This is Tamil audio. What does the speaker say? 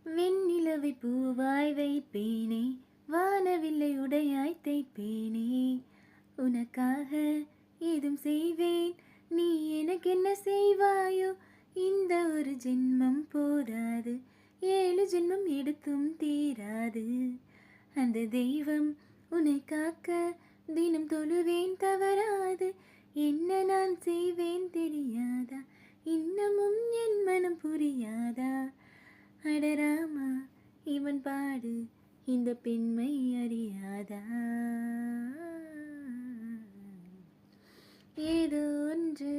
வெண்ணிலவை பூவாய் வைப்பேனே, வானவில்லை உடையாய் தைப்பேனே, உனக்காக ஏதும் செய்வேன், நீ எனக்கு என்ன செய்வாயோ. இந்த ஒரு ஜென்மம் போதாது, 7 ஜென்மம் எடுத்தும் தீராது. அந்த தெய்வம் உன்னை காக்க தினம் தொழுவேன் தவறாது. என்ன நான் செய்வேன் தெரியாதா, இன்னமும் என் மனம் புரியாதா. அடராமா இவன் பாடு இந்த பெண்மை அறியாதா. ஏதோ ஒன்று